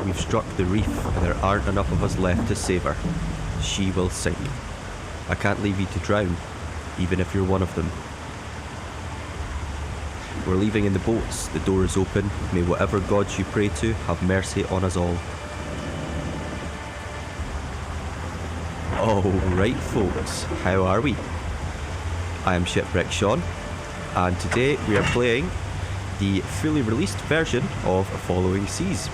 We've struck the reef and there aren't enough of us left to save her. She will sink. I can't leave you to drown, even if you're one of them. We're leaving in the boats. The door is open. May whatever gods you pray to have mercy on us all. Alright folks, how are we? I am Shipwreck Sean, and today we are playing the fully released version of Following Seas.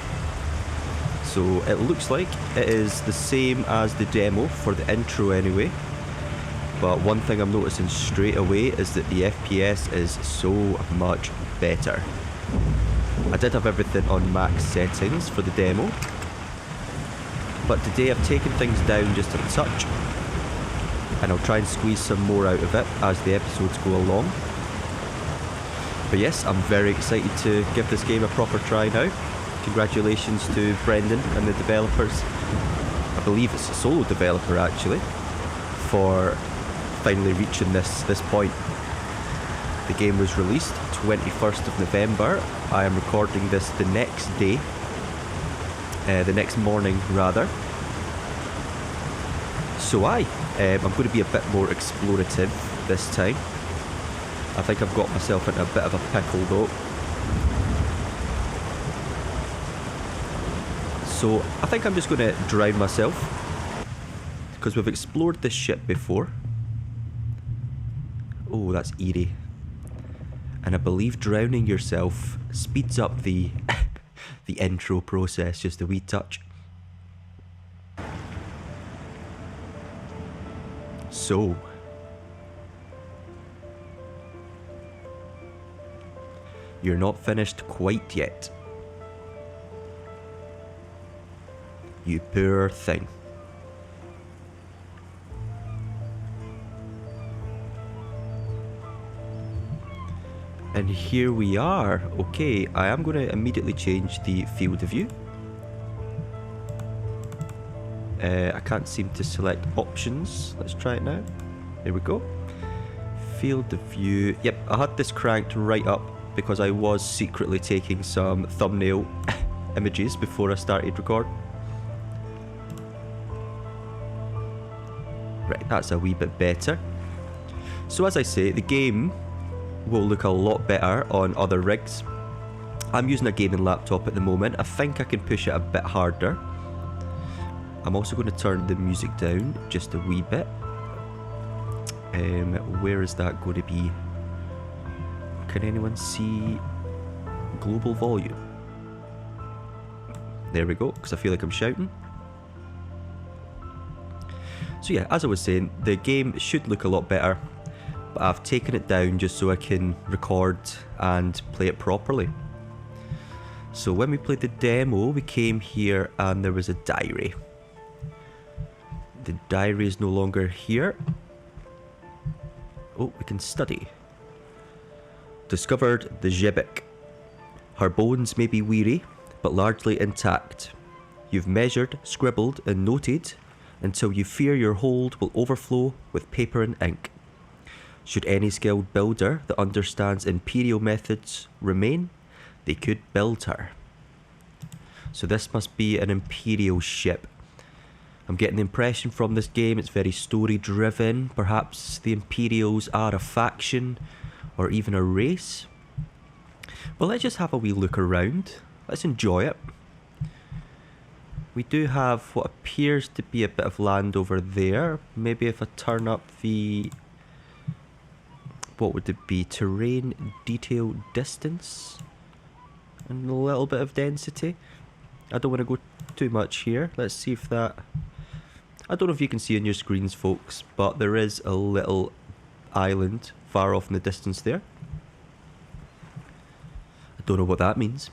So it looks like it is the same as the demo for the intro anyway, but one thing I'm noticing straight away is that the FPS is so much better. I did have everything on max settings for the demo, but today I've taken things down just a touch, and I'll try and squeeze some more out of it as the episodes go along. But yes, I'm very excited to give this game a proper try now. Congratulations to Brendan and the developers. I believe it's a solo developer actually, for finally reaching this point. The game was released 21st of November. I am recording this the next day. The next morning rather. So I'm going to be a bit more explorative this time. I think I've got myself into a bit of a pickle though. So I think I'm just going to drown myself, because we've explored this ship before. Oh, that's eerie. And I believe drowning yourself speeds up the the intro process just a wee touch. So you're not finished quite yet. You poor thing. And here we are. Okay, I am going to immediately change the field of view. I can't seem to select options. Let's try it now. There we go. Field of view. Yep, I had this cranked right up because I was secretly taking some thumbnail images before I started recording. Right, that's a wee bit better. So as I say, the game will look a lot better on other rigs. I'm using a gaming laptop at the moment. I think I can push it a bit harder. I'm also going to turn the music down just a wee bit. Where is that going to be? Can anyone see global volume? There we go, because I feel like I'm shouting. So yeah, as I was saying, the game should look a lot better, but I've taken it down just so I can record and play it properly. So when we played the demo, we came here and there was a diary. The diary is no longer here. Oh, we can study. Discovered the Xebec. Her bones may be weary, but largely intact. You've measured, scribbled and noted until you fear your hold will overflow with paper and ink. Should any skilled builder that understands imperial methods remain, they could build her. So this must be an imperial ship. I'm getting the impression from this game it's very story driven. Perhaps the Imperials are a faction or even a race. Well, let's just have a wee look around. Let's enjoy it. We do have what appears to be a bit of land over there. Maybe if I turn up the... what would it be? Terrain detail distance? And a little bit of density. I don't want to go too much here. Let's see if that... I don't know if you can see on your screens, folks, but there is a little island far off in the distance there. I don't know what that means.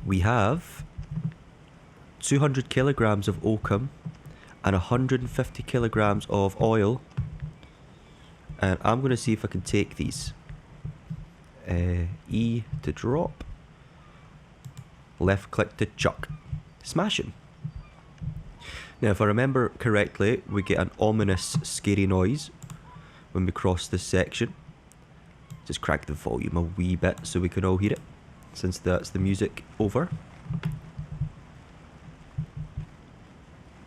We have 200 kilograms of oakum and 150 kilograms of oil. And I'm going to see if I can take these. E to drop. Left click to chuck. Smashing. Now if I remember correctly, we get an ominous scary noise when we cross this section. Just crank the volume a wee bit so we can all hear it, since that's the music over.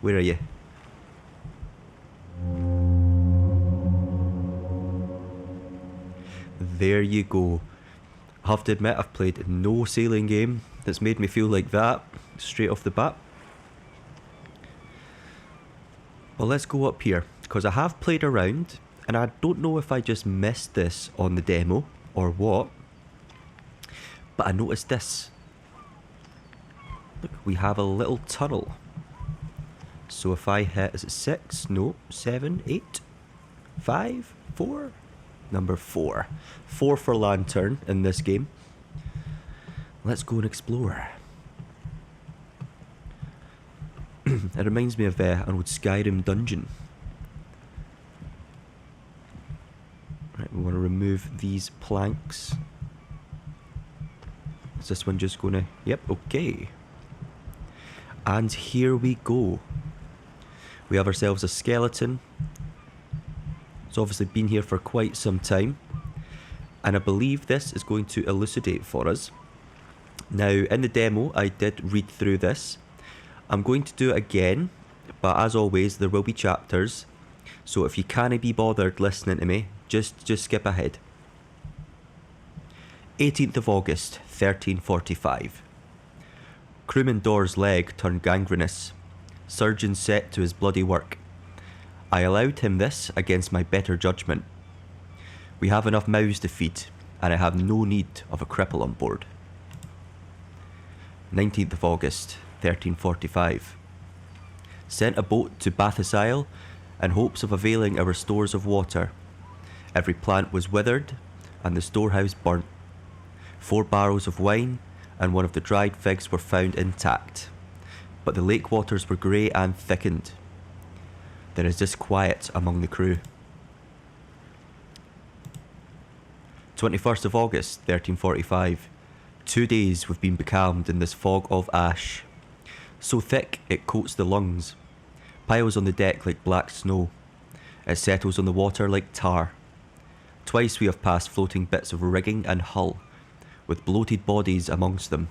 Where are you? There you go. I have to admit, I've played no sailing game that's made me feel like that straight off the bat. Well, let's go up here, because I have played around, and I don't know if I just missed this on the demo or what, but I noticed this. Look, we have a little tunnel. So if I hit, is it 6? No, 7, 8, 5, 4? Number 4. 4 for lantern in this game. Let's go and explore. It reminds me of an old Skyrim dungeon. Right, we want to remove these planks. Is this one just going to... Yep, okay. And here we go. We have ourselves a skeleton. It's obviously been here for quite some time. And I believe this is going to elucidate for us. Now, in the demo, I did read through this. I'm going to do it again, but as always, there will be chapters. So if you can't be bothered listening to me, just skip ahead. 18th of August, 1345. Crewman Dor's leg turned gangrenous. Surgeon set to his bloody work. I allowed him this against my better judgment. We have enough mouths to feed, and I have no need of a cripple on board. 19th of August, 1345. Sent a boat to Nameless Isle in hopes of availing our stores of water. Every plant was withered, and the storehouse burnt. 4 barrels of wine and one of the dried figs were found intact, but the lake waters were grey and thickened. There is disquiet among the crew. 21st of August, 1345. 2 days we've been becalmed in this fog of ash. So thick it coats the lungs. Piles on the deck like black snow. It settles on the water like tar. Twice we have passed floating bits of rigging and hull, with bloated bodies amongst them.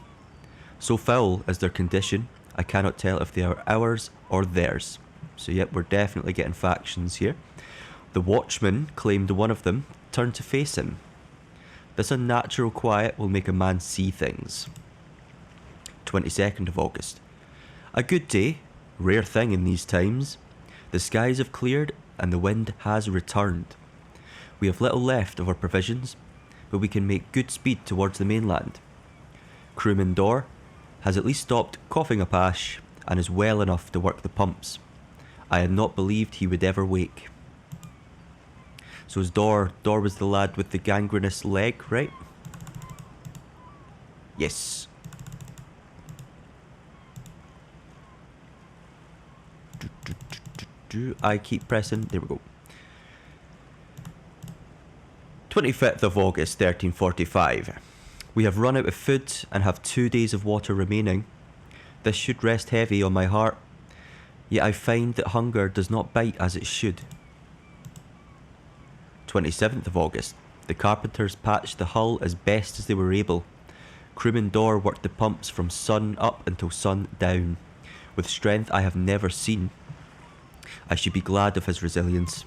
So foul is their condition, I cannot tell if they are ours or theirs. So yep, we're definitely getting factions here. The watchman claimed one of them turned to face him. This unnatural quiet will make a man see things. 22nd of August. A good day, rare thing in these times. The skies have cleared and the wind has returned. We have little left of our provisions, but we can make good speed towards the mainland. Crewman Dor has at least stopped coughing up ash and is well enough to work the pumps. I had not believed he would ever wake. So is Dor was the lad with the gangrenous leg, right? Yes. I keep pressing. There we go. 25th of August, 1345. We have run out of food and have 2 days of water remaining. This should rest heavy on my heart, yet I find that hunger does not bite as it should. 27th of August. The carpenters patched the hull as best as they were able. Crewman Dor worked the pumps from sun up until sun down, with strength I have never seen. I should be glad of his resilience.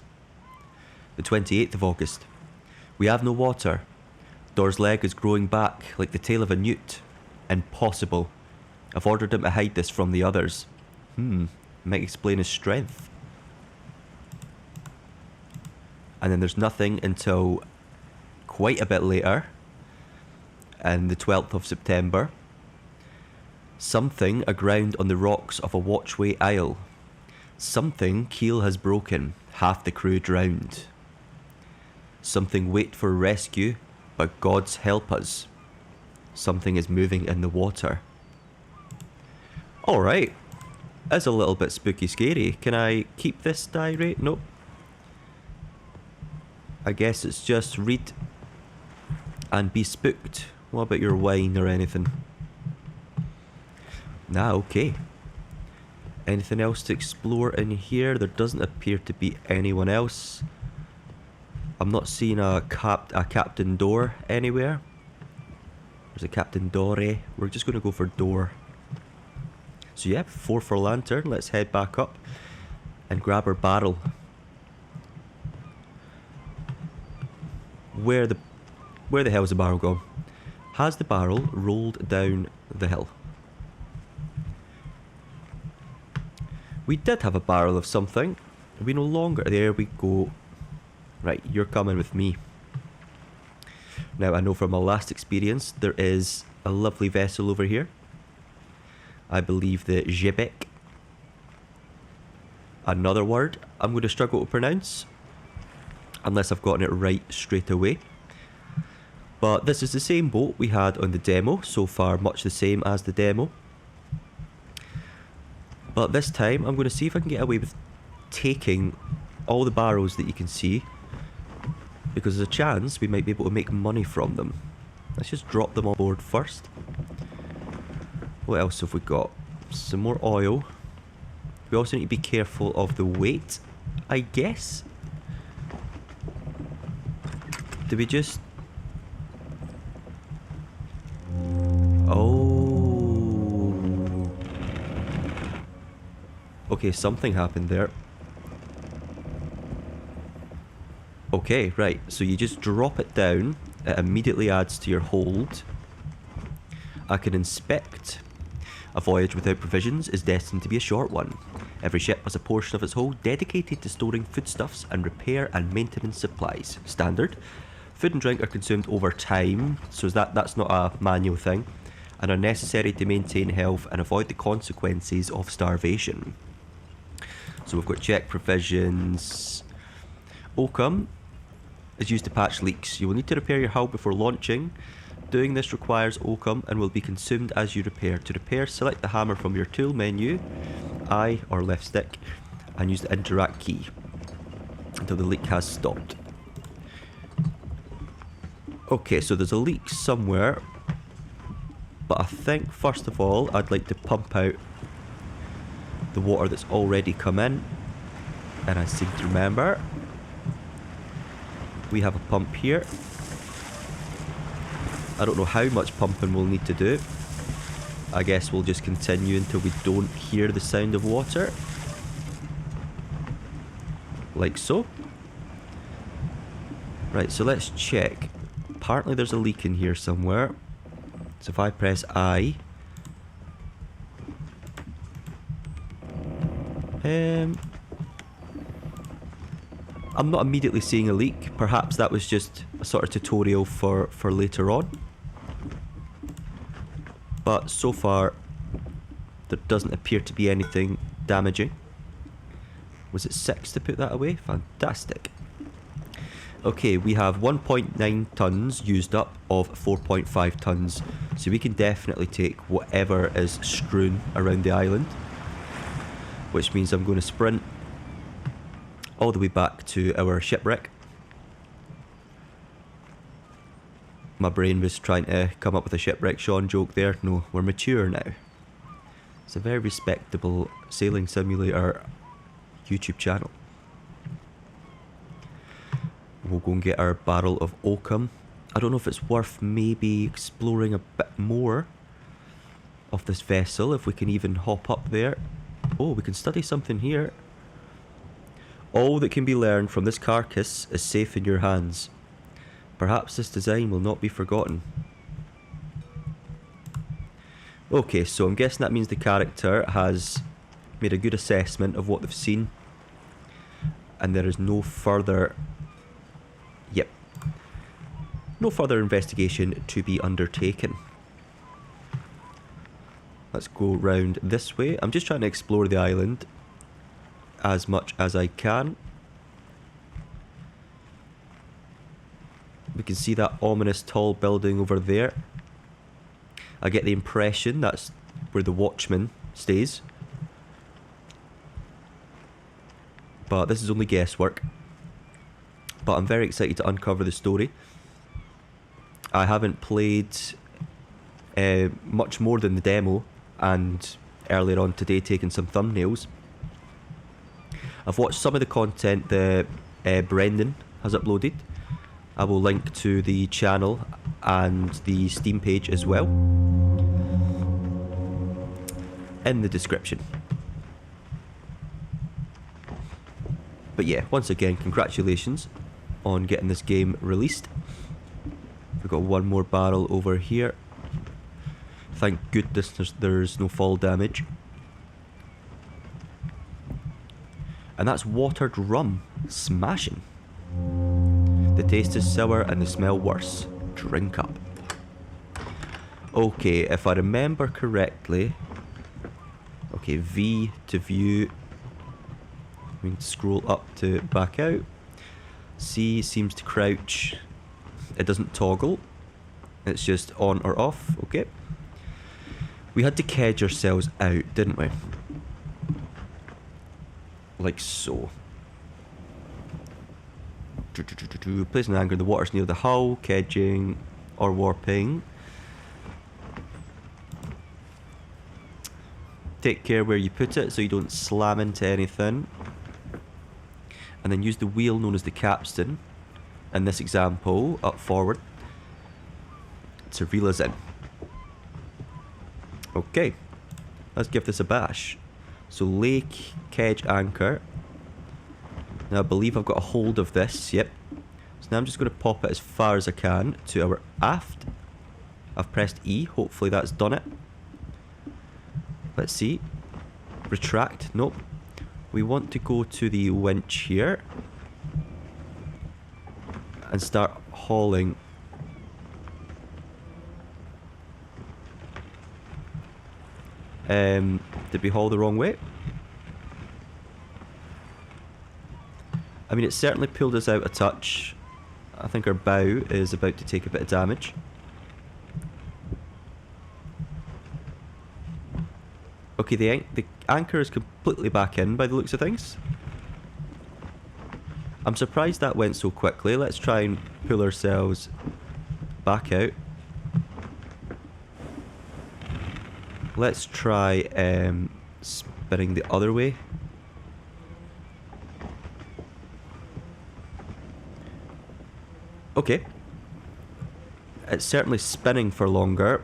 The 28th of August. We have no water. Dor's leg is growing back like the tail of a newt. Impossible. I've ordered him to hide this from the others. Might explain his strength. And then there's nothing until quite a bit later, and the 12th of September. Something aground on the rocks of a watchway isle. Something keel has broken, half the crew drowned. Something wait for rescue, but gods help us. Something is moving in the water. Alright, that's a little bit spooky scary. Can I keep this diary? Nope. I guess it's just read and be spooked. What about your wine or anything? Nah, okay. Anything else to explore in here? There doesn't appear to be anyone else. I'm not seeing a Captain Dor anywhere. There's a Captain Dore. We're just going to go for Dor. So yeah, 4 for lantern. Let's head back up and grab our barrel. Where the hell's the barrel gone? Has the barrel rolled down the hill? We did have a barrel of something. We no longer... There we go. Right, you're coming with me. Now, I know from my last experience, there is a lovely vessel over here. I believe the Jebec. Another word I'm going to struggle to pronounce, unless I've gotten it right straight away. But this is the same boat we had on the demo, so far much the same as the demo. But this time I'm going to see if I can get away with taking all the barrels that you can see, because there's a chance we might be able to make money from them. Let's just drop them on board first. What else have we got? Some more oil. We also need to be careful of the weight, I guess. Do we just... Oh. Okay, something happened there. Okay, right, so you just drop it down, it immediately adds to your hold. I can inspect. A voyage without provisions is destined to be a short one. Every ship has a portion of its hold dedicated to storing foodstuffs and repair and maintenance supplies. Standard. Food and drink are consumed over time, so that's not a manual thing, and are necessary to maintain health and avoid the consequences of starvation. So we've got check provisions. Oakum is used to patch leaks. You will need to repair your hull before launching. Doing this requires oakum and will be consumed as you repair. To repair, select the hammer from your tool menu, I or left stick, and use the interact key until the leak has stopped. Okay, so there's a leak somewhere, but I think first of all I'd like to pump out the water that's already come in, and I seem to remember we have a pump here. I don't know how much pumping we'll need to do. I guess we'll just continue until we don't hear the sound of water. Like so. Right, so let's check. Apparently there's a leak in here somewhere. So if I press I... I'm not immediately seeing a leak. Perhaps that was just a sort of tutorial for later on. But so far, there doesn't appear to be anything damaging. Was it 6 to put that away? Fantastic. Okay, we have 1.9 tons used up of 4.5 tons. So we can definitely take whatever is strewn around the island. Which means I'm going to sprint all the way back to our shipwreck. My brain was trying to come up with a shipwreck Sean joke there. No, we're mature now. It's a very respectable sailing simulator YouTube channel. We'll go and get our barrel of oakum. I don't know if it's worth maybe exploring a bit more of this vessel, if we can even hop up there. Oh, we can study something here. All that can be learned from this carcass is safe in your hands. Perhaps this design will not be forgotten. Okay, so I'm guessing that means the character has made a good assessment of what they've seen. And there is no further... Yep. No further investigation to be undertaken. Let's go round this way. I'm just trying to explore the island as much as I can. We can see that ominous tall building over there. I get the impression that's where the watchman stays. But this is only guesswork. But I'm very excited to uncover the story. I haven't played much more than the demo, and earlier on today taken some thumbnails. I've watched some of the content that Brendan has uploaded. I will link to the channel and the Steam page as well. in the description. But yeah, once again, congratulations on getting this game released. We've got one more barrel over here. Thank goodness there's no fall damage. And that's watered rum. Smashing. The taste is sour and the smell worse. Drink up. Okay, if I remember correctly... Okay, V to view. We can scroll up to back out. C seems to crouch. It doesn't toggle. It's just on or off. Okay. We had to kedge ourselves out, didn't we? Like so. Placing an anchor in the waters near the hull, kedging or warping. Take care where you put it so you don't slam into anything. And then use the wheel known as the capstan, in this example, up forward, to reel us in. Okay, let's give this a bash. So lake, kedge, anchor. Now I believe I've got a hold of this, yep. So now I'm just going to pop it as far as I can to our aft. I've pressed E, hopefully that's done it. Let's see. Retract, nope. We want to go to the winch here and start hauling. Did we haul the wrong way? I mean, it certainly pulled us out a touch. I think our bow is about to take a bit of damage. Okay, the anchor is completely back in by the looks of things. I'm surprised that went so quickly. Let's try and pull ourselves back out. Let's try spinning the other way. Okay. It's certainly spinning for longer.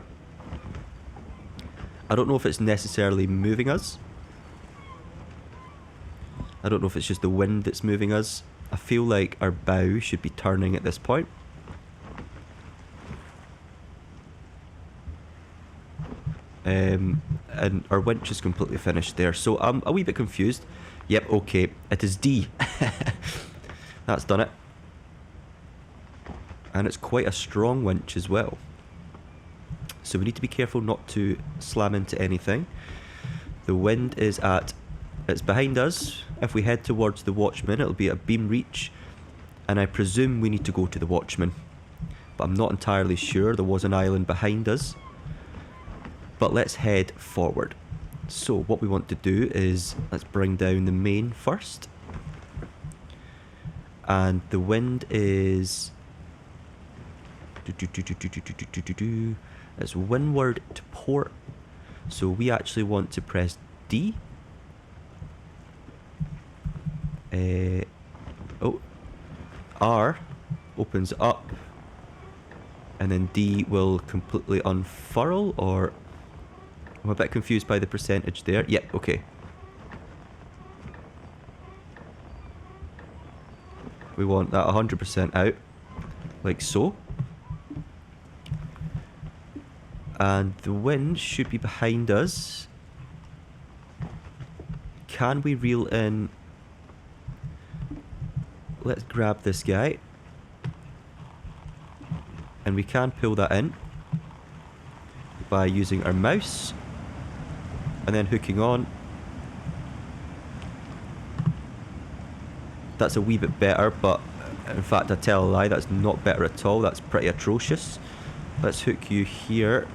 I don't know if it's necessarily moving us. I don't know if it's just the wind that's moving us. I feel like our bow should be turning at this point. And our winch is completely finished there. So I'm a wee bit confused. Yep, okay. It is D. That's done it. And it's quite a strong winch as well. So we need to be careful not to slam into anything. The wind is at... It's behind us. If we head towards the Watchman, it'll be at beam reach. And I presume we need to go to the Watchman. But I'm not entirely sure. There was an island behind us. But let's head forward. So what we want to do is... Let's bring down the main first. And the wind is... It's windward to port. So we actually want to press D. R opens up. And then D will completely unfurl, or... I'm a bit confused by the percentage there. Yep, okay. We want that 100% out. Like so. And the wind should be behind us. Can we reel in? Let's grab this guy. And we can pull that in by using our mouse. And then hooking on. That's a wee bit better, but in fact I tell a lie, that's not better at all. That's pretty atrocious. Let's hook you here.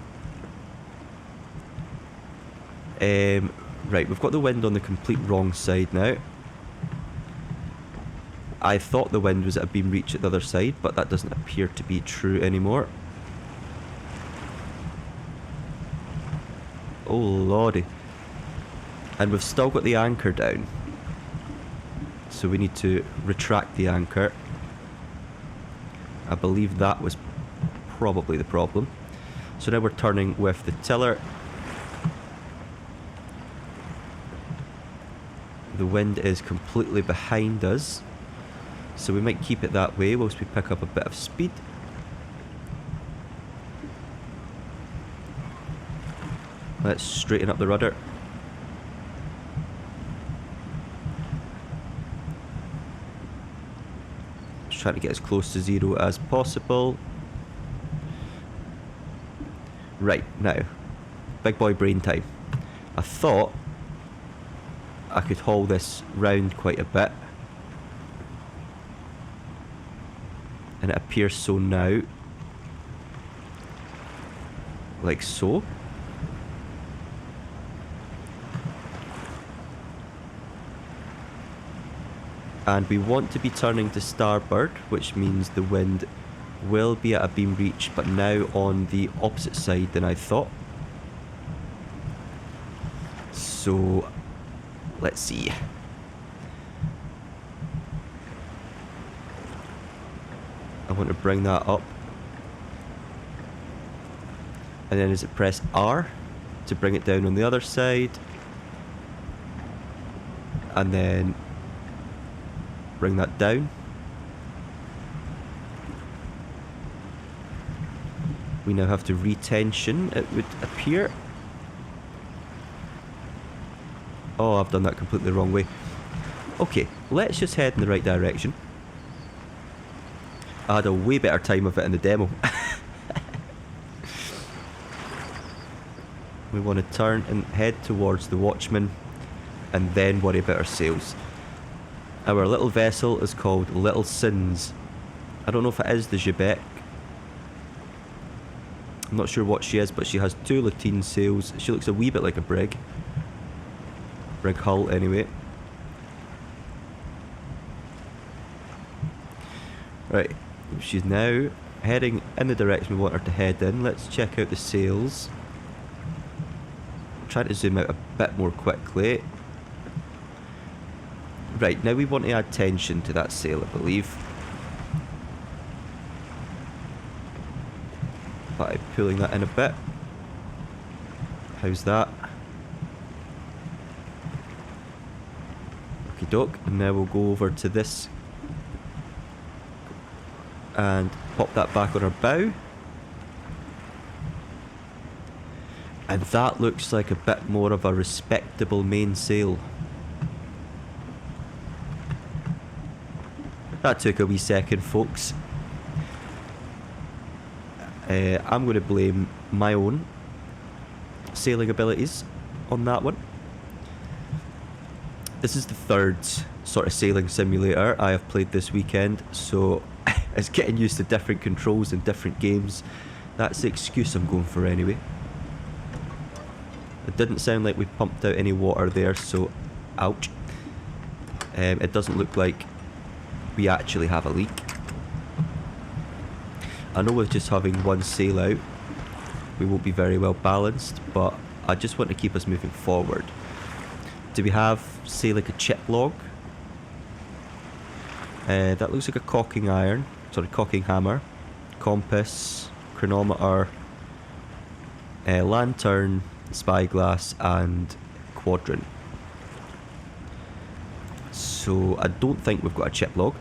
Right, we've got the wind on the complete wrong side now. I thought the wind was at a beam reach at the other side, but that doesn't appear to be true anymore. Oh lordy. And we've still got the anchor down. So we need to retract the anchor. I believe that was probably the problem. So now we're turning with the tiller. The wind is completely behind us, so we might keep it that way whilst we pick up a bit of speed. Let's straighten up the rudder. Just trying to get as close to 0 as possible. Right, now, big boy brain time. I thought I could haul this round quite a bit, and it appears so now, like so. And we want to be turning to starboard, which means the wind will be at a beam reach, but now on the opposite side than I thought. So, let's see. I want to bring that up. And then is it press R to bring it down on the other side? And then bring that down. We now have to retension, it would appear. Oh, I've done that completely the wrong way. Okay, let's just head in the right direction. I had a way better time of it in the demo. We want to turn and head towards the Watchman and then worry about our sails. Our little vessel is called Little Sins. I don't know if it is the Quebec. I'm not sure what she is, but she has 2 lateen sails. She looks a wee bit like a brig. Brig hull, anyway. Right, she's now heading in the direction we want her to head in. Let's check out the sails. Try to zoom out a bit more quickly. Right, now we want to add tension to that sail, I believe. By pulling that in a bit. How's that? Okie doke. And now we'll go over to this and pop that back on our bow. And that looks like a bit more of a respectable mainsail. That took a wee second, folks. I'm going to blame my own sailing abilities on that one. This is the 3rd sort of sailing simulator I have played this weekend, so it's getting used to different controls in different games. That's the excuse I'm going for anyway. It didn't sound like we pumped out any water there, so ouch. It doesn't look like we actually have a leak. I know with just having one sail out, we won't be very well balanced, but I just want to keep us moving forward. Do we have, say, like a chip log? That looks like a caulking iron, sorry, caulking hammer, compass, chronometer, lantern, spyglass, and quadrant. So I don't think we've got a chip log,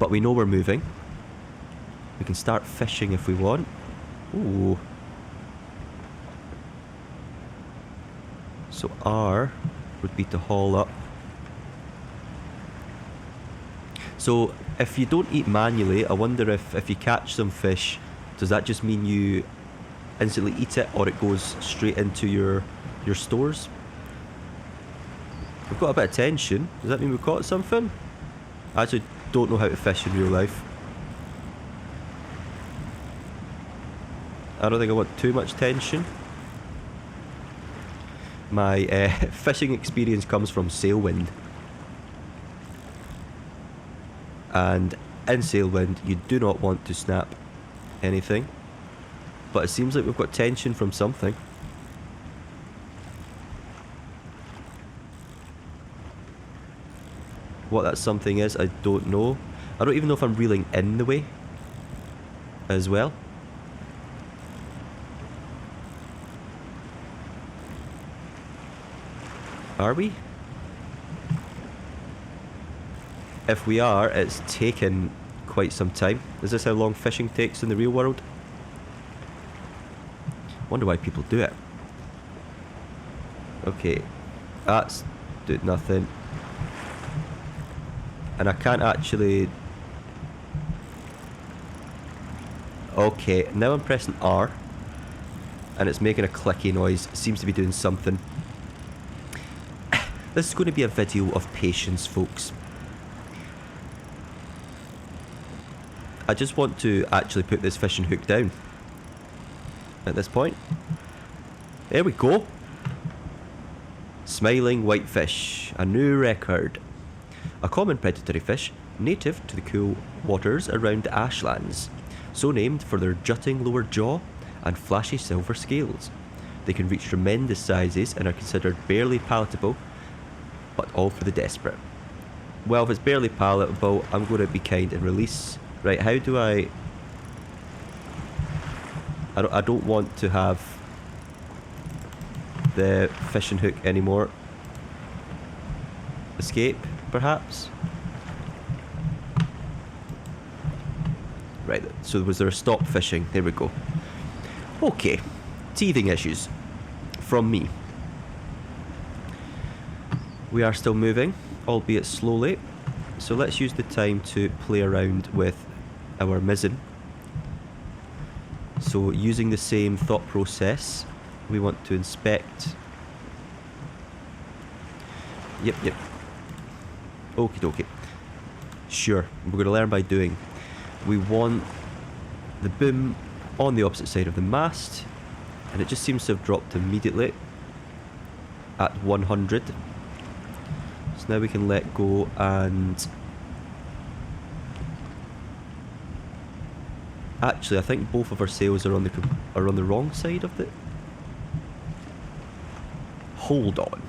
but we know we're moving. We can start fishing if we want. Ooh. So R would be to haul up. So if you don't eat manually, I wonder if you catch some fish, does that just mean you instantly eat it, or it goes straight into your stores? We've got a bit of tension. Does that mean we've caught something? I actually don't know how to fish in real life. I don't think I want too much tension. My fishing experience comes from sailwind. And in sailwind, you do not want to snap anything. But it seems like we've got tension from something. What that something is, I don't know. I don't even know if I'm reeling in the way as well. Are we? If we are, it's taken quite some time. Is this how long fishing takes in the real world? Wonder why people do it. Okay, that's doing nothing. And I can't actually... Okay, now I'm pressing R. And it's making a clicky noise. It seems to be doing something. This is going to be a video of patience, folks. I just want to actually put this fishing hook down. At this point. There we go. Smiling whitefish. A new record. A common predatory fish, native to the cool waters around the ashlands. So named for their jutting lower jaw and flashy silver scales. They can reach tremendous sizes and are considered barely palatable, but all for the desperate. Well, if it's barely palatable, I'm going to be kind and release. Right, how do I don't want to have the fishing hook anymore. Escape, perhaps? Right, so was there a stop fishing? There we go. Okay, teething issues from me. We are still moving, albeit slowly. So let's use the time to play around with our mizzen. So using the same thought process, we want to inspect. Yep. Okie dokie. Sure, we're going to learn by doing. We want the boom on the opposite side of the mast, and it just seems to have dropped immediately at 100. So now we can let go and... Actually, I think both of our sails are on the wrong side of the... Hold on.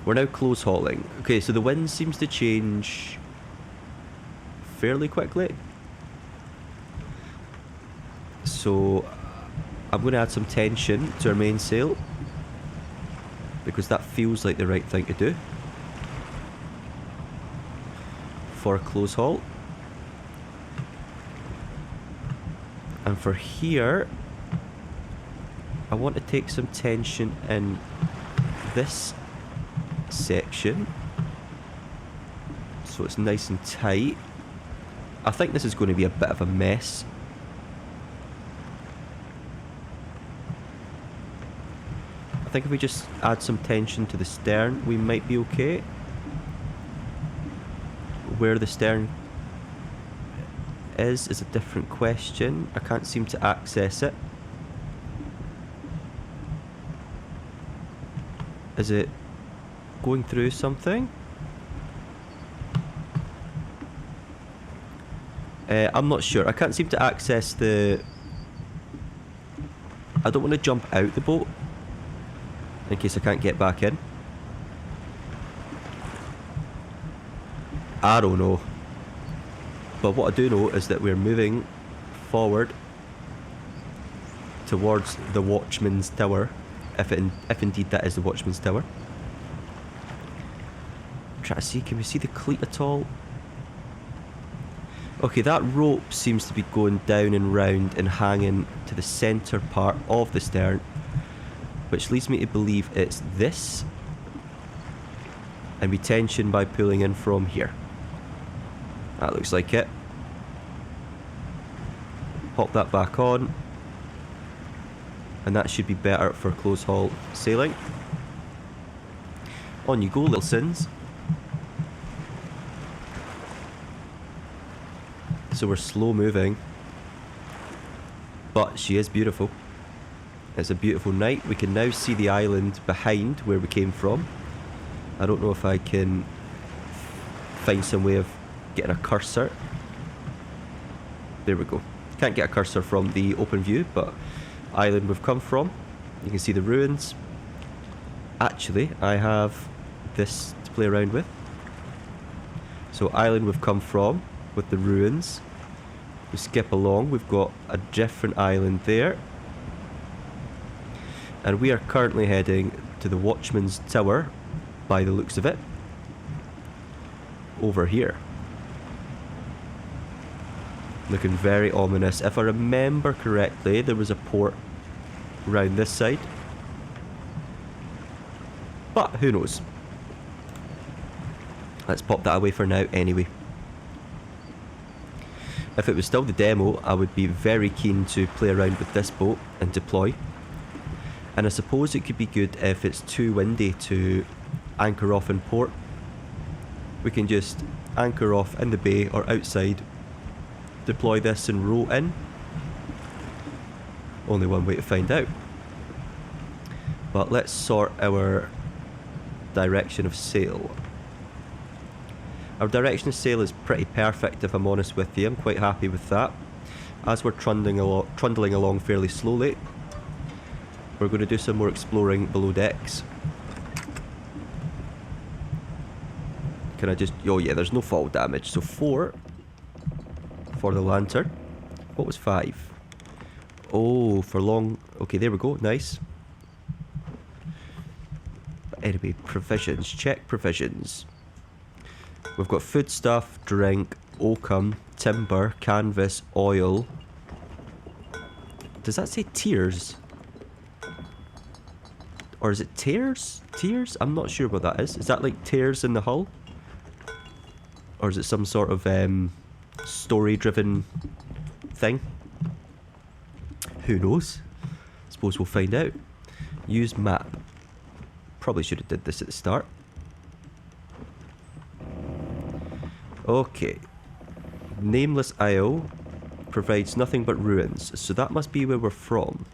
We're now close hauling. Okay, so the wind seems to change fairly quickly. So I'm going to add some tension to our mainsail, because that feels like the right thing to do for a close haul. And for here, I want to take some tension in this section, so it's nice and tight. I think this is going to be a bit of a mess. I think if we just add some tension to the stern, we might be okay. Where the stern is a different question. I can't seem to access it. Is it going through something? I'm not sure. I can't seem to access the... I don't want to jump out the boat in case I can't get back in. I don't know. But what I do know is that we're moving forward towards the Watchman's Tower, if indeed that is the Watchman's Tower. I'm trying to see, can we see the cleat at all? Okay, that rope seems to be going down and round and hanging to the centre part of the stern, which leads me to believe it's this, and we tension by pulling in from here. That looks like it. Pop that back on, and that should be better for close haul sailing. On you go, little sins. So we're slow moving, but she is beautiful. It's a beautiful night. We can now see the island behind where we came from. I don't know if I can find some way of getting a cursor. There we go. Can't get a cursor from the open view, but island we've come from. You can see the ruins. Actually, I have this to play around with. So island we've come from with the ruins. We skip along, we've got a different island there. And we are currently heading to the Watchman's Tower, by the looks of it. over here. Looking very ominous. If I remember correctly, there was a port around this side. But who knows? Let's pop that away for now anyway. If it was still the demo, I would be very keen to play around with this boat and deploy. And I suppose it could be good if it's too windy to anchor off in port. We can just anchor off in the bay or outside, deploy this and row in. Only one way to find out. But let's sort our direction of sail. Our direction of sail is pretty perfect, if I'm honest with you. I'm quite happy with that. As we're trundling along fairly slowly, we're going to do some more exploring below decks. Can I just... oh yeah, there's no fall damage. So 4 for the lantern. What was 5? Oh, for long... okay, there we go. Nice. But anyway, provisions. Check provisions. We've got foodstuff, drink, oakum, timber, canvas, oil. Does that say tears? Or is it tears? Tears? I'm not sure what that is. Is that like tears in the hull? Or is it some sort of story-driven thing? Who knows? Suppose we'll find out. Use map. Probably should have did this at the start. Okay. Nameless Isle provides nothing but ruins. So that must be where we're from.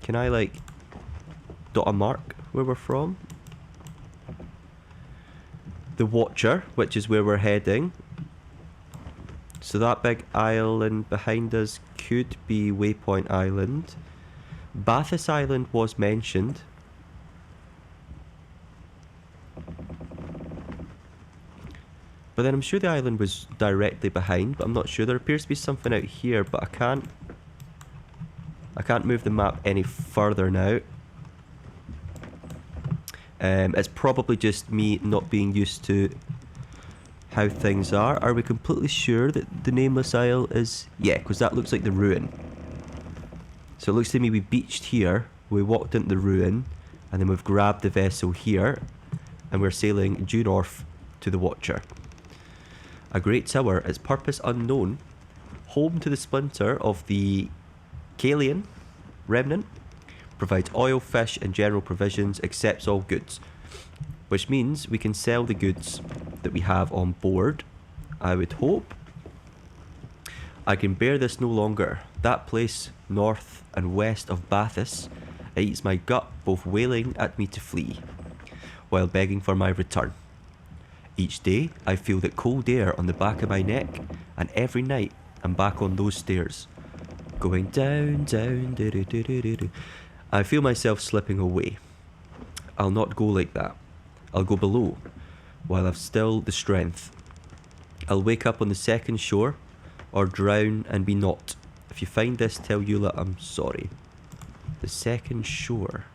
Can I like dot a mark where we're from? The Watcher, which is where we're heading. So that big island behind us could be Waypoint Island. Bathurst Island was mentioned. But then I'm sure the island was directly behind, but I'm not sure. There appears to be something out here, but I can't move the map any further now. It's probably just me not being used to how things are. Are we completely sure that the Nameless Isle is... yeah, because that looks like the ruin. So it looks to me we beached here, we walked into the ruin, and then we've grabbed the vessel here, and we're sailing due north to the Watcher. A great tower, its purpose unknown, home to the splinter of the Kalian remnant, provides oil, fish and general provisions, accepts all goods. Which means we can sell the goods that we have on board, I would hope. I can bear this no longer. That place, north and west of Bathurst, it eats my gut, both wailing at me to flee, while begging for my return. Each day, I feel that cold air on the back of my neck, and every night, I'm back on those stairs, going down, down, do-do-do-do-do. I feel myself slipping away. I'll not go like that. I'll go below, while I've still the strength. I'll wake up on the second shore, or drown and be not. If you find this, tell Eula I'm sorry. The second shore.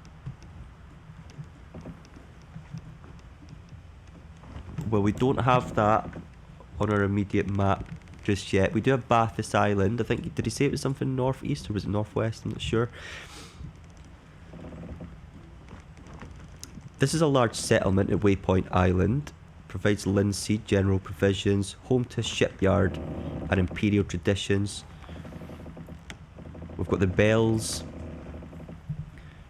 Well, we don't have that on our immediate map just yet. We do have Bathurst Island. I think, did he say it was something northeast or was it northwest? I'm not sure. This is a large settlement at Waypoint Island. Provides linseed, general provisions, home to a shipyard and imperial traditions. We've got the bells.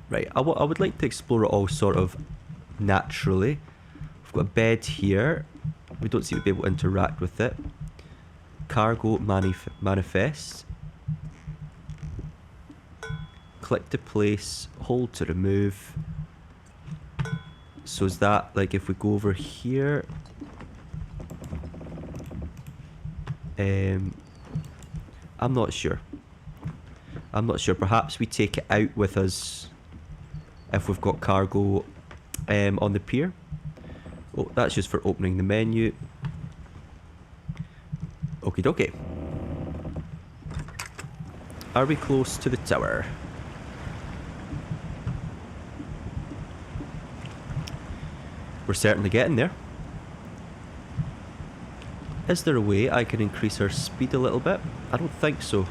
Right, I would like to explore it all sort of naturally. We've got a bed here. We don't seem to be able to interact with it. Cargo manifest. Click to place, hold to remove. So is that like if we go over here? I'm not sure. I'm not sure. Perhaps we take it out with us if we've got cargo on the pier. Oh, that's just for opening the menu. Okie dokie. Are we close to the tower? We're certainly getting there. Is there a way I can increase our speed a little bit? I don't think so.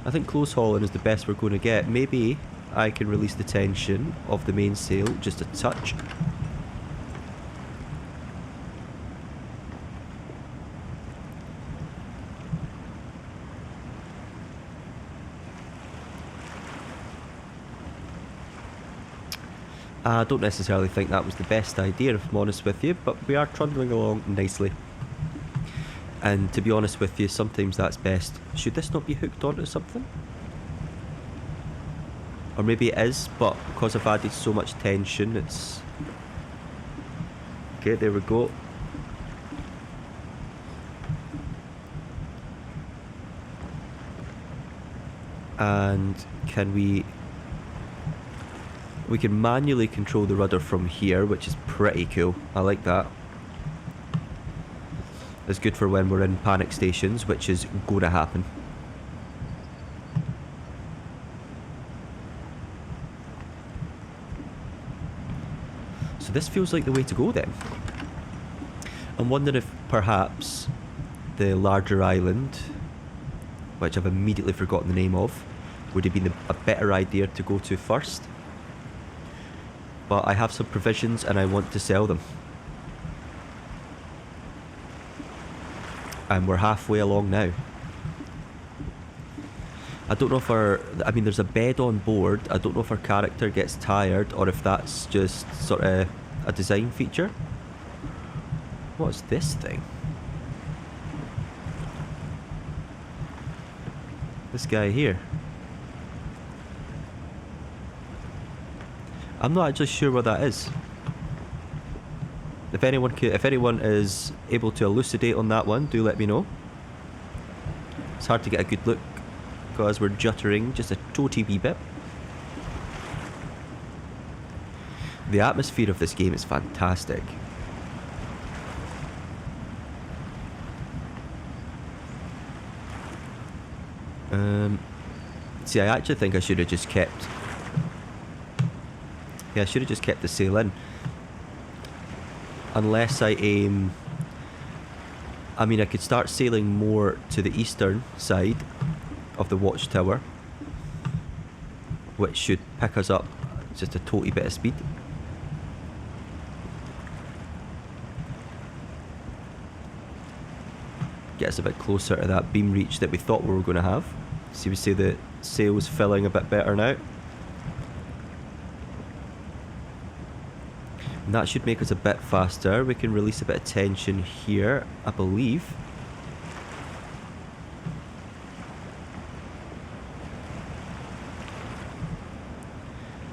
I think close hauling is the best we're going to get. Maybe I can release the tension of the mainsail just a touch. I don't necessarily think that was the best idea, if I'm honest with you, but we are trundling along nicely. And to be honest with you, sometimes that's best. Should this not be hooked onto something? Or maybe it is, but because I've added so much tension, it's... Okay, there we go. And can we... We can manually control the rudder from here, which is pretty cool. I like that. It's good for when we're in panic stations, which is going to happen. So this feels like the way to go then. I'm wondering if perhaps the larger island, which I've immediately forgotten the name of, would have been a better idea to go to first. But I have some provisions and I want to sell them. And we're halfway along now. I don't know if our... I mean, there's a bed on board. I don't know if our character gets tired or if that's just sort of a design feature. What's this thing? This guy here. I'm not actually sure what that is. If anyone is able to elucidate on that one, do let me know. It's hard to get a good look because we're juttering just a toty wee bit. The atmosphere of this game is fantastic. See, I actually think I should have just kept... Yeah, I should have just kept the sail in. Unless I aim... I mean, I could start sailing more to the eastern side of the watchtower, which should pick us up just a toty bit of speed. Get us a bit closer to that beam reach that we thought we were going to have. See, we see the sail's filling a bit better now. And that should make us a bit faster. We can release a bit of tension here, I believe.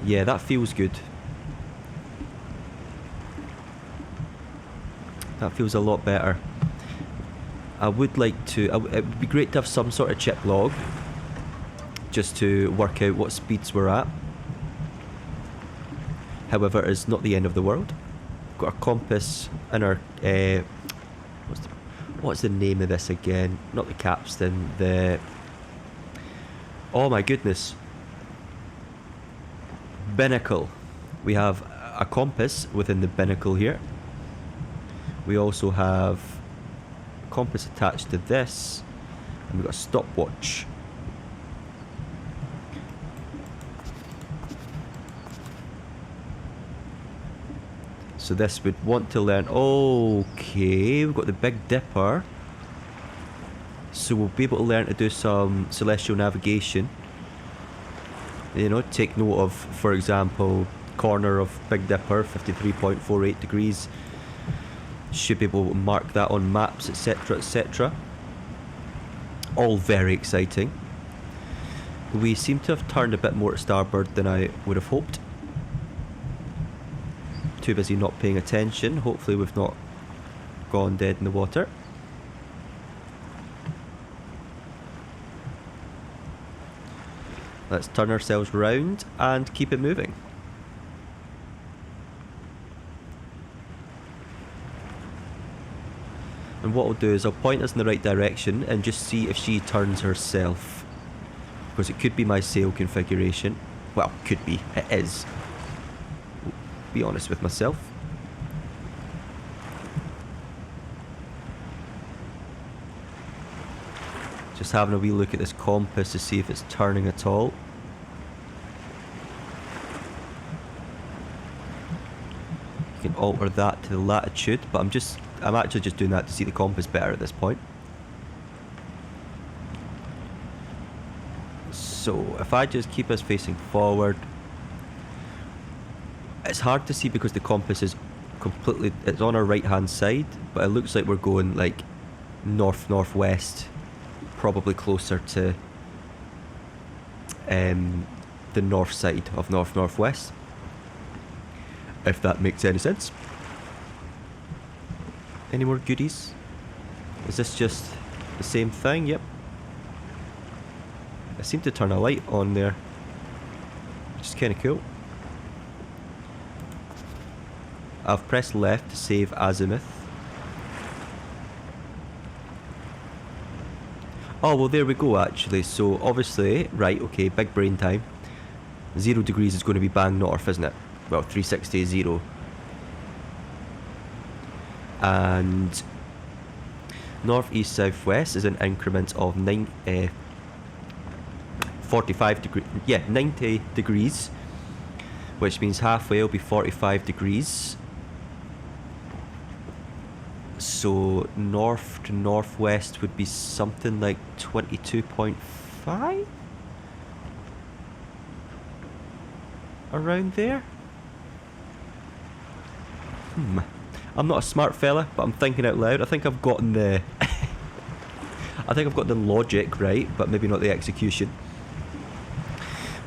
Yeah, that feels good. That feels a lot better. I would like to... it would be great to have some sort of chip log, just to work out what speeds we're at. However, it's not the end of the world. We've got a compass in our... what's the name of this again? Not the capstan, the... Oh my goodness. Binnacle. We have a compass within the binnacle here. We also have a compass attached to this. And we've got a stopwatch. So this would want to learn... Okay, we've got the Big Dipper. So we'll be able to learn to do some celestial navigation. You know, take note of, for example, corner of Big Dipper, 53.48 degrees. Should be able to mark that on maps, etc, etc. All very exciting. We seem to have turned a bit more to starboard than I would have hoped. Too busy not paying attention. Hopefully we've not gone dead in the water. Let's turn ourselves round and keep it moving. And what I'll do is I'll point us in the right direction and just see if she turns herself. Because it could be my sail configuration. Well, could be. It is. Be honest with myself. Just having a wee look at this compass to see if it's turning at all. You can alter that to the latitude, but I'm actually just doing that to see the compass better at this point. So if I just keep us facing forward, it's hard to see because the compass is it's on our right hand side, but it looks like we're going like northwest, probably closer to the north side of northwest, if that makes any sense. Any more goodies? Is this just the same thing? Yep. I seem to turn a light on there, which is kind of cool. I've pressed left to save azimuth. Oh, well there we go actually. So obviously, right, okay, big brain time. 0 degrees is going to be bang north, isn't it? Well, 360 is 0. And north, east, south, west is in increments of 45 degrees. Yeah, 90 degrees, which means halfway will be 45 degrees. So north to northwest would be something like 22.5? Around there? I'm not a smart fella, but I'm thinking out loud. I think I've gotten the I think I've got the logic right, but maybe not the execution.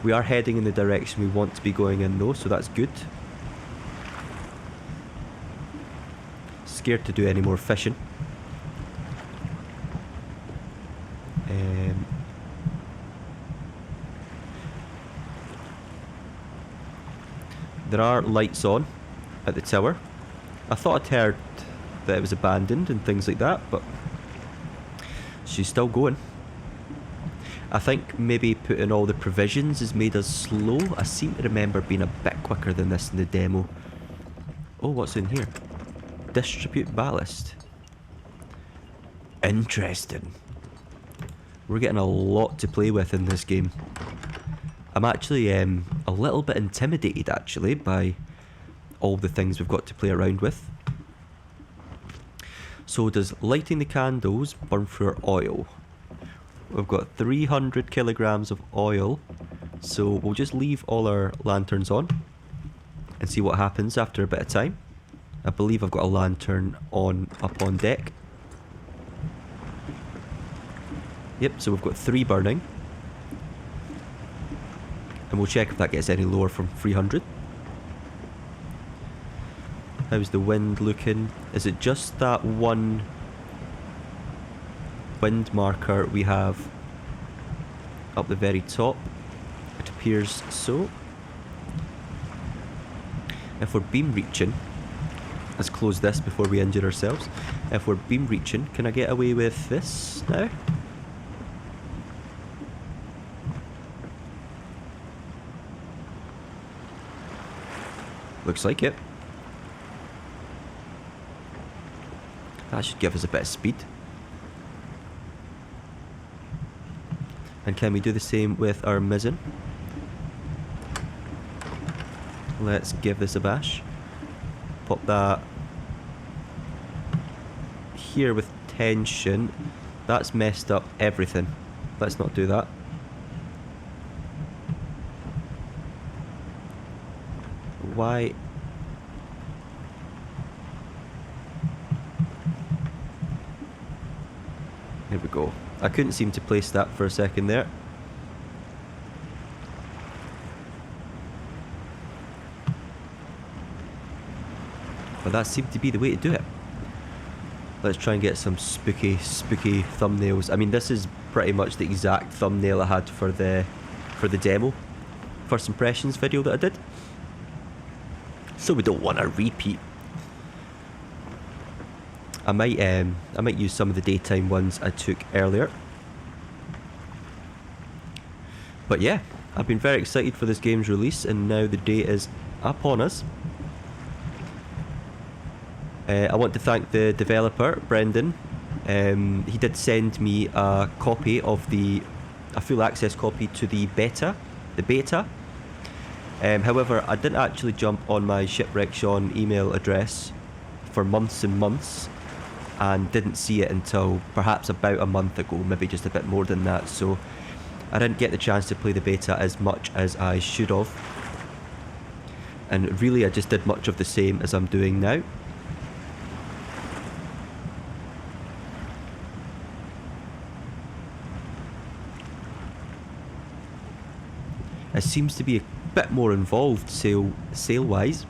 We are heading in the direction we want to be going in though, so that's good. Scared to do any more fishing. There are lights on at the tower. I thought I'd heard that it was abandoned and things like that, but she's still going. I think maybe putting all the provisions has made us slow. I seem to remember being a bit quicker than this in the demo. Oh, what's in here? Distribute ballast. Interesting. We're getting a lot to play with in this game. I'm actually a little bit intimidated actually by all the things we've got to play around with. So does lighting the candles burn through our oil? We've got 300 kilograms of oil, so we'll just leave all our lanterns on and see what happens after a bit of time. I believe I've got a lantern up on deck. Yep, so we've got 3 burning. And we'll check if that gets any lower from 300. How's the wind looking? Is it just that one wind marker we have up the very top? It appears so. If we're beam reaching, let's close this before we injure ourselves. If we're beam reaching, can I get away with this now? Looks like it. That should give us a bit of speed. And can we do the same with our mizzen? Let's give this a bash. Pop that here with tension. That's messed up everything. Let's not do that. Why? Here we go. I couldn't seem to place that for a second there. But that seemed to be the way to do it. Let's try and get some spooky thumbnails. I mean, this is pretty much the exact thumbnail I had for the demo, first impressions video that I did. So we don't want a repeat. I might use some of the daytime ones I took earlier. But yeah, I've been very excited for this game's release, and now the day is upon us. I want to thank the developer, Brendan, He did send me a copy of a full access copy to the beta. However, I didn't actually jump on my Shipwreck Sean email address for months and months, and didn't see it until perhaps about a month ago, maybe just a bit more than that, so I didn't get the chance to play the beta as much as I should have. And really I just did much of the same as I'm doing now. It seems to be a bit more involved sail-wise.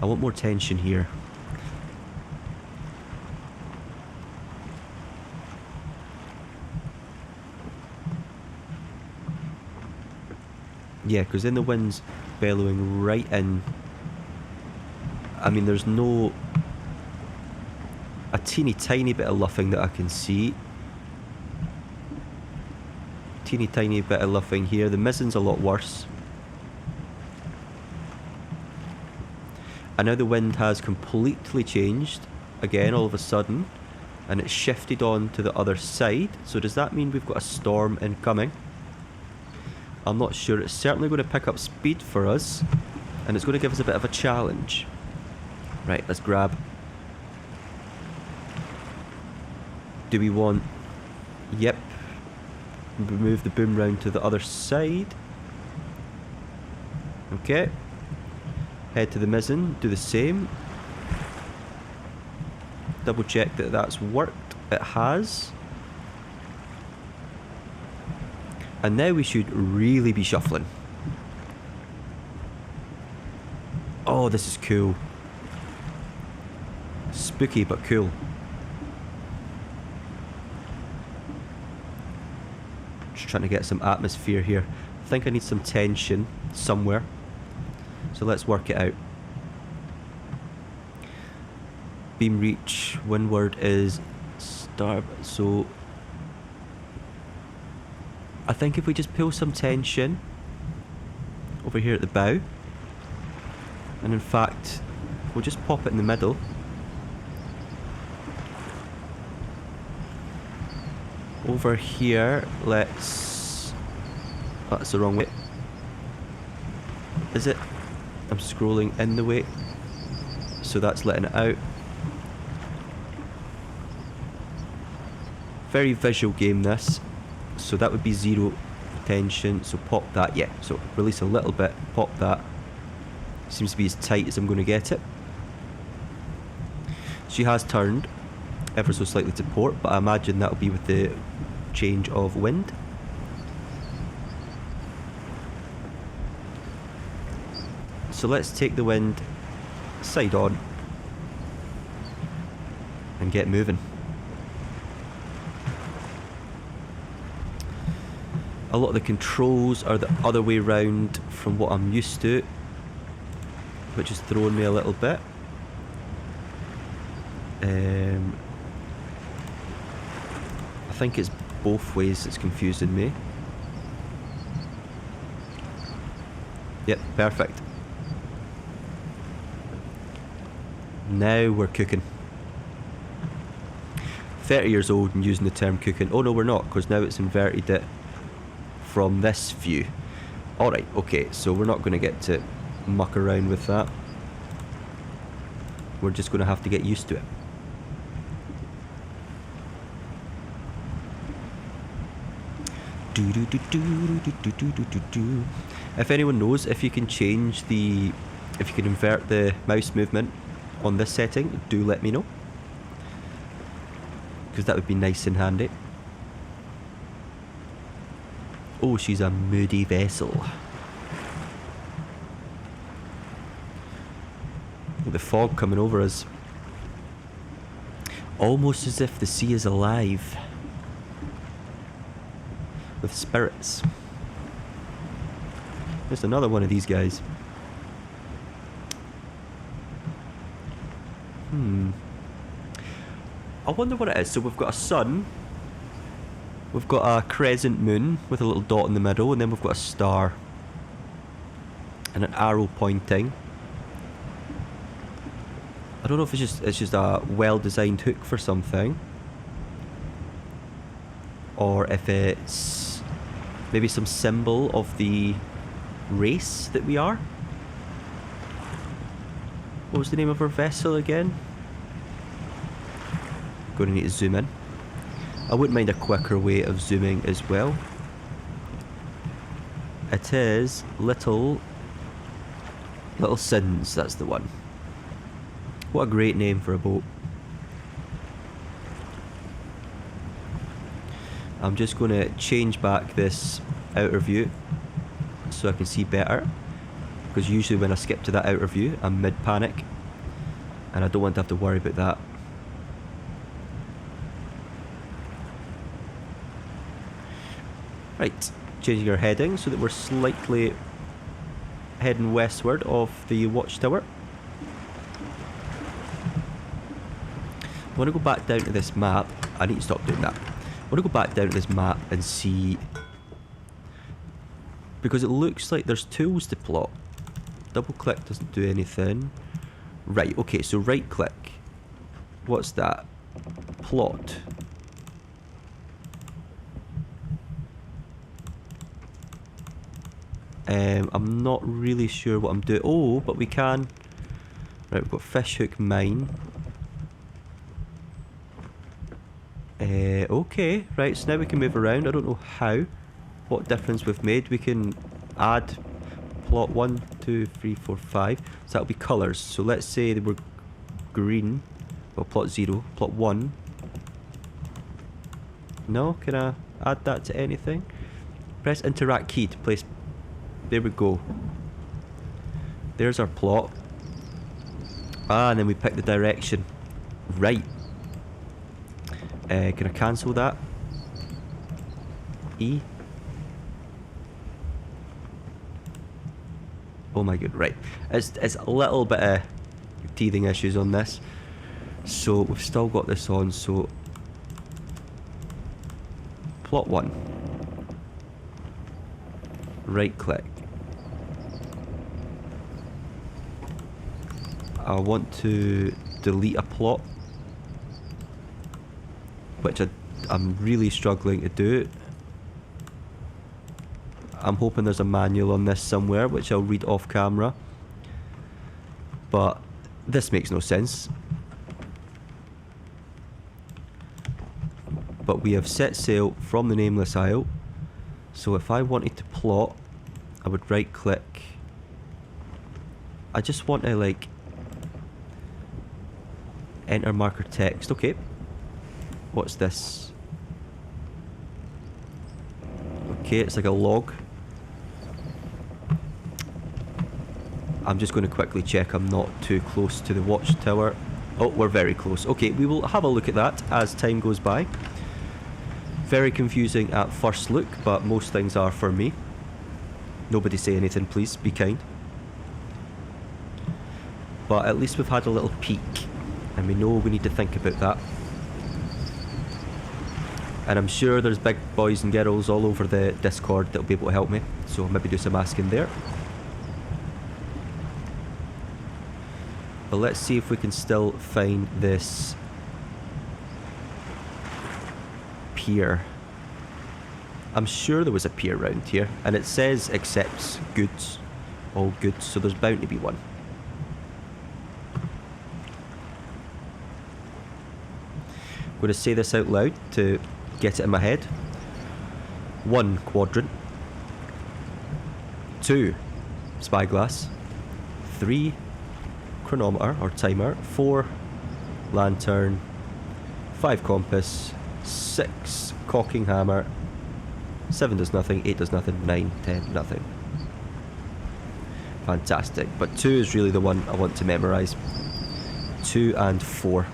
I want more tension here. Yeah, because then the wind's bellowing right in. I mean, there's no... a teeny tiny bit of luffing that I can see. Teeny tiny bit of luffing here. The mizzen's a lot worse. And now the wind has completely changed again all of a sudden, and it's shifted on to the other side. So does that mean we've got a storm incoming? I'm not sure. It's certainly going to pick up speed for us, and it's going to give us a bit of a challenge. Right, let's grab. Do we want... Yep. Move the boom round to the other side. Okay. Head to the mizzen, do the same. Double check that that's worked. It has. And now we should really be shuffling. Oh, this is cool. Spooky but cool. Just trying to get some atmosphere here. I think I need some tension somewhere. So let's work it out. Beam reach, windward is starboard. So I think if we just pull some tension over here at the bow, and in fact we'll just pop it in the middle. Over here, let's... That's the wrong way. Is it? I'm scrolling in the way. So that's letting it out. Very visual game this. So that would be 0 tension. So pop that, yeah. So release a little bit, pop that. Seems to be as tight as I'm going to get it. She has turned ever so slightly to port, but I imagine that'll be with the change of wind. So let's take the wind side on and get moving. A lot of the controls are the other way round from what I'm used to, which is throwing me a little bit. I think it's both ways that's confusing me. Yep, perfect. Now we're cooking. 30 years old and using the term cooking. Oh no, we're not, because now it's inverted it from this view. Alright, okay, so we're not going to get to muck around with that. We're just going to have to get used to it. If anyone knows if you can change the... if you can invert the mouse movement on this setting, do let me know. Because that would be nice and handy. Oh, she's a moody vessel. Look, the fog coming over us. Almost as if the sea is alive. With spirits. There's another one of these guys. I wonder what it is. So we've got a sun. We've got a crescent moon with a little dot in the middle, and then we've got a star. And an arrow pointing. I don't know if it's just a well-designed hook for something. or if it's maybe some symbol of the race that we are. What was the name of our vessel again? Going to need to zoom in. I wouldn't mind a quicker way of zooming as well. It is Little Sins, that's the one. What a great name for a boat. I'm just going to change back this outer view so I can see better, because usually when I skip to that outer view I'm mid-panic and I don't want to have to worry about that. Right, changing our heading so that we're slightly heading westward of the watchtower. I want to go back down to this map. I need to stop doing that. I want to go back down to this map and see, because it looks like there's tools to plot. Double click doesn't do anything. Right, okay, so right click. What's that? Plot. I'm not really sure what I'm doing. Oh, but we can. Right, we've got fishhook mine. Okay, right, so now we can move around. I don't know how, what difference we've made. We can add plot 1, 2, 3, 4, 5. So that'll be colours. So let's say they were green. Well, plot 0, plot 1. No, can I add that to anything? Press interact key to place. There we go. There's our plot. Ah, and then we pick the direction. Right. Can I cancel that? E. Oh my god, right. It's a little bit of teething issues on this. So we've still got this on, so plot 1. Right click. I want to delete a plot, which I'm really struggling to do. I'm hoping there's a manual on this somewhere, which I'll read off camera. But this makes no sense. But we have set sail from the Nameless Isle. So if I wanted to plot, I would right click. I just want to like enter marker text. Okay. What's this? Okay, it's like a log. I'm just going to quickly check I'm not too close to the watchtower. Oh, we're very close. Okay, we will have a look at that as time goes by. Very confusing at first look, but most things are for me. Nobody say anything, please. Be kind. But at least we've had a little peek, and we know we need to think about that. And I'm sure there's big boys and girls all over the Discord that'll be able to help me, so I'll maybe do some asking there. But let's see if we can still find this pier. I'm sure there was a pier around here, and it says accepts goods, all goods, so there's bound to be one. I'm going to say this out loud to get it in my head. 1 quadrant, 2 spyglass, 3 chronometer or timer, 4 lantern, 5 compass, 6 caulking hammer, 7 does nothing, 8 does nothing, 9, 10, nothing. Fantastic, but 2 is really the one I want to memorise. 2 and 4.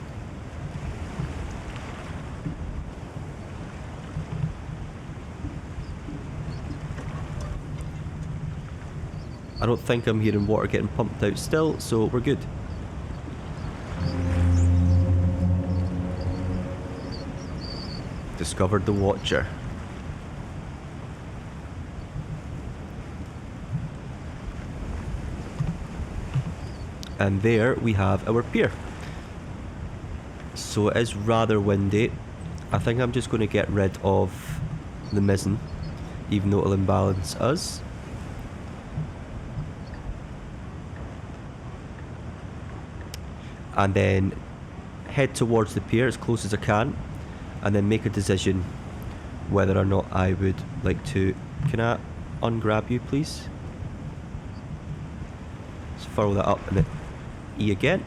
I don't think I'm hearing water getting pumped out still, so we're good. Discovered the Watcher. And there we have our pier. So it is rather windy. I think I'm just going to get rid of the mizzen, even though it'll imbalance us. And then head towards the pier as close as I can, and then make a decision whether or not I would like to... Can I ungrab you, please? Let's furrow that up and then E again.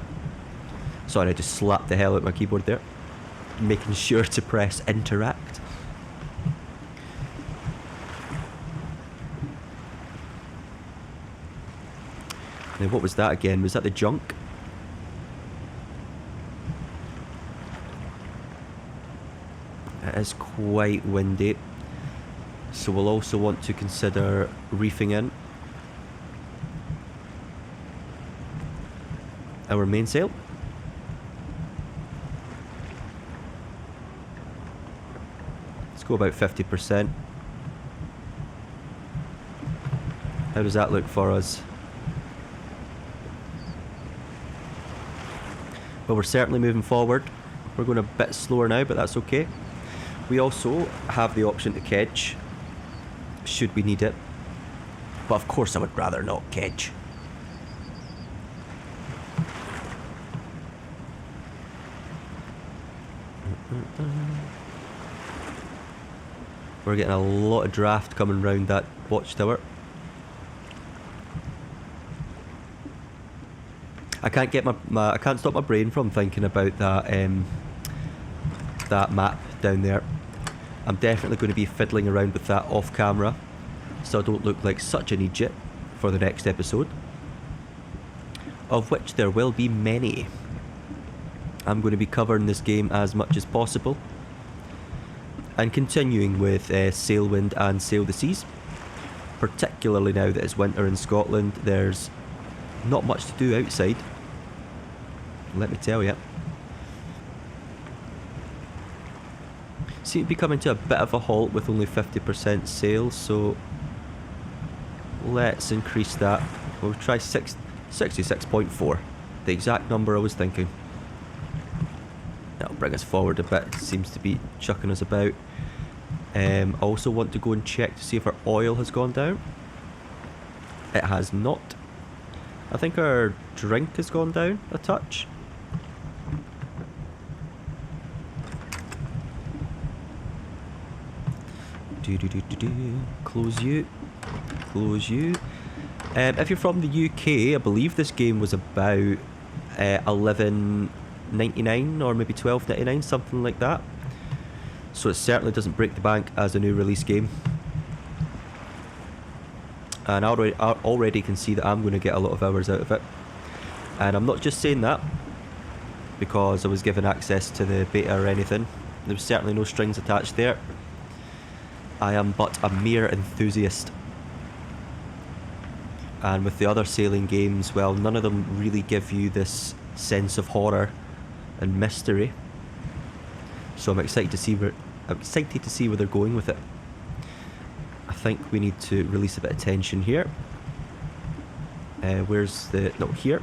Sorry, I just slapped the hell out of my keyboard there. Making sure to press interact. Now what was that again? Was that the junk? It is quite windy, so we'll also want to consider reefing in our mainsail. Let's go about 50%. How does that look for us? Well, we're certainly moving forward. We're going a bit slower now, but that's okay. We also have the option to kedge, should we need it. But of course I would rather not kedge. We're getting a lot of draft coming round that watchtower. I can't get I can't stop my brain from thinking about that map down there. I'm definitely going to be fiddling around with that off camera, so I don't look like such an idiot for the next episode, of which there will be many. I'm going to be covering this game as much as possible, and continuing with Sailwind and Sail the Seas, particularly now that it's winter in Scotland. There's not much to do outside, let me tell you. Seem to be coming to a bit of a halt with only 50% sail, so let's increase that. We'll try 66.4, the exact number I was thinking. That'll bring us forward a bit. Seems to be chucking us about. I also want to go and check to see if our oil has gone down. It has not. I think our drink has gone down a touch. Close you. Close you. If you're from the UK, I believe this game was about $11.99 or maybe $12.99, something like that. So it certainly doesn't break the bank as a new release game. And I already can see that I'm going to get a lot of hours out of it. And I'm not just saying that because I was given access to the beta or anything. There was certainly no strings attached there. I am but a mere enthusiast. And with the other sailing games, well, none of them really give you this sense of horror and mystery. So I'm excited to see where they're going with it. I think we need to release a bit of tension here. Where's the... no, here.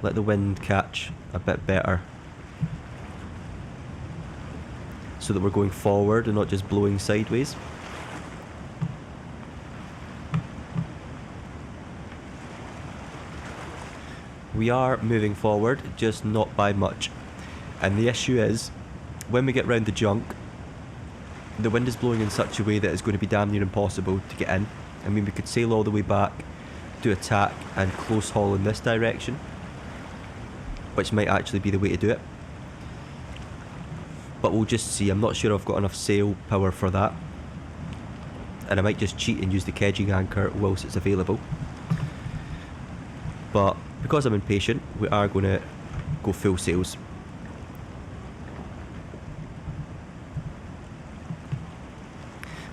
Let the wind catch a bit better, so that we're going forward and not just blowing sideways. We are moving forward, just not by much. And the issue is, when we get round the junk, the wind is blowing in such a way that it's going to be damn near impossible to get in. I mean, we could sail all the way back, do a tack and close haul in this direction, which might actually be the way to do it. But we'll just see. I'm not sure I've got enough sail power for that, and I might just cheat and use the kedging anchor whilst it's available. But because I'm impatient, we are going to go full sails.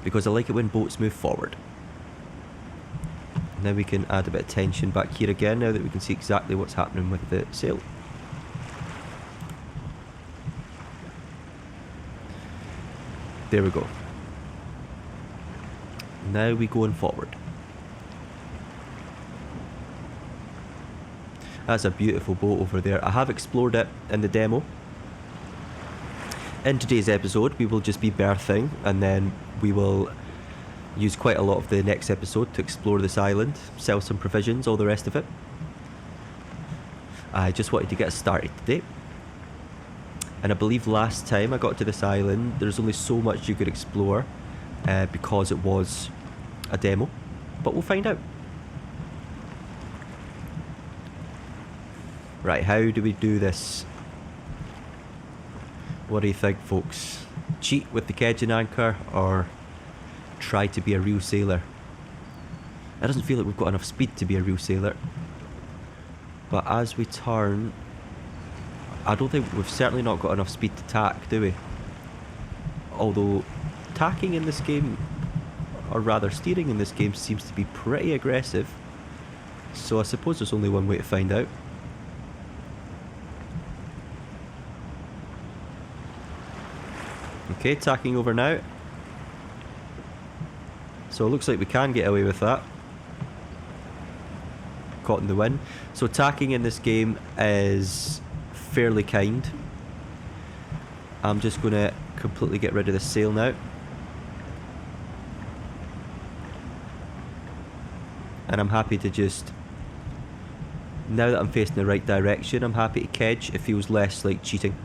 Because I like it when boats move forward. Now we can add a bit of tension back here again, now that we can see exactly what's happening with the sail. There we go. Now we going forward. That's a beautiful boat over there. I have explored it in the demo. In today's episode, we will just be berthing, and then we will use quite a lot of the next episode to explore this island, sell some provisions, all the rest of it. I just wanted to get us started today. And I believe last time I got to this island, there's only so much you could explore because it was a demo. But we'll find out. Right, how do we do this? What do you think, folks? Cheat with the kedge and anchor, or try to be a real sailor? It doesn't feel like we've got enough speed to be a real sailor. But as we turn, I don't think we've certainly not got enough speed to tack, do we? Although tacking in this game, or rather steering in this game, seems to be pretty aggressive. So I suppose there's only one way to find out. Okay, tacking over now. So it looks like we can get away with that. Caught in the wind. So tacking in this game is fairly kind. I'm just going to completely get rid of this sail now. And I'm happy to just... Now that I'm facing the right direction, I'm happy to kedge. It feels less like cheating.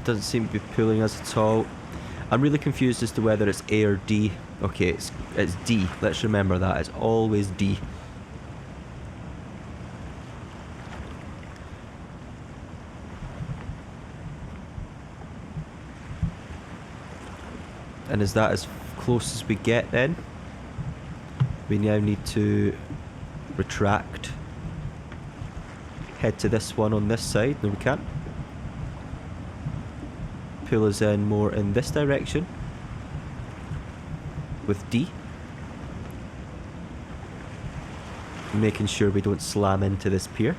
Doesn't seem to be pulling us at all. I'm really confused as to whether it's A or D. Okay, it's D. Let's remember that. It's always D. And is that as close as we get then? We now need to retract. Head to this one on this side. No, we can't. Pull us in more in this direction with D, making sure we don't slam into this pier.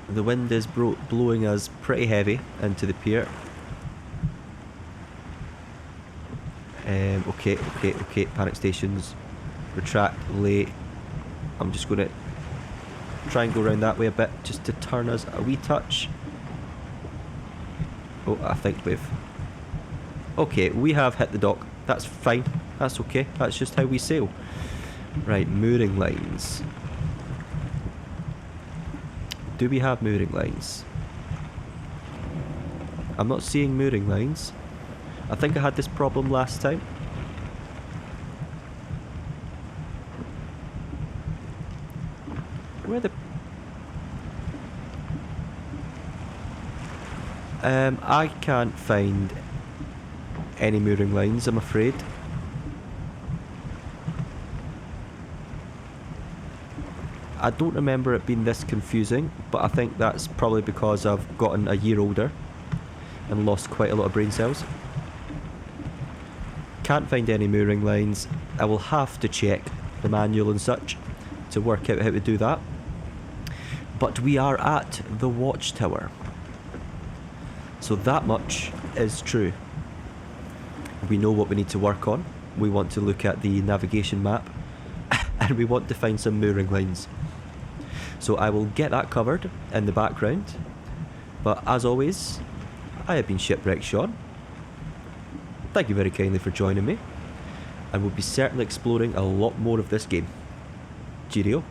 The wind is blowing us pretty heavy into the pier. Okay, panic stations, retract, lay. I'm just going to try and go around that way a bit just to turn us a wee touch. Oh, I think we've... Okay, we have hit the dock. That's fine. That's okay. That's just how we sail. Right, mooring lines. Do we have mooring lines? I'm not seeing mooring lines. I think I had this problem last time. Where the... I can't find any mooring lines, I'm afraid. I don't remember it being this confusing, but I think that's probably because I've gotten a year older and lost quite a lot of brain cells. Can't find any mooring lines. I will have to check the manual and such to work out how to do that. But we are at the watchtower. So that much is true. We know what we need to work on. We want to look at the navigation map and we want to find some mooring lines. So I will get that covered in the background. But as always, I have been Shipwrecked Sean. Thank you very kindly for joining me. And we'll be certainly exploring a lot more of this game. Cheerio.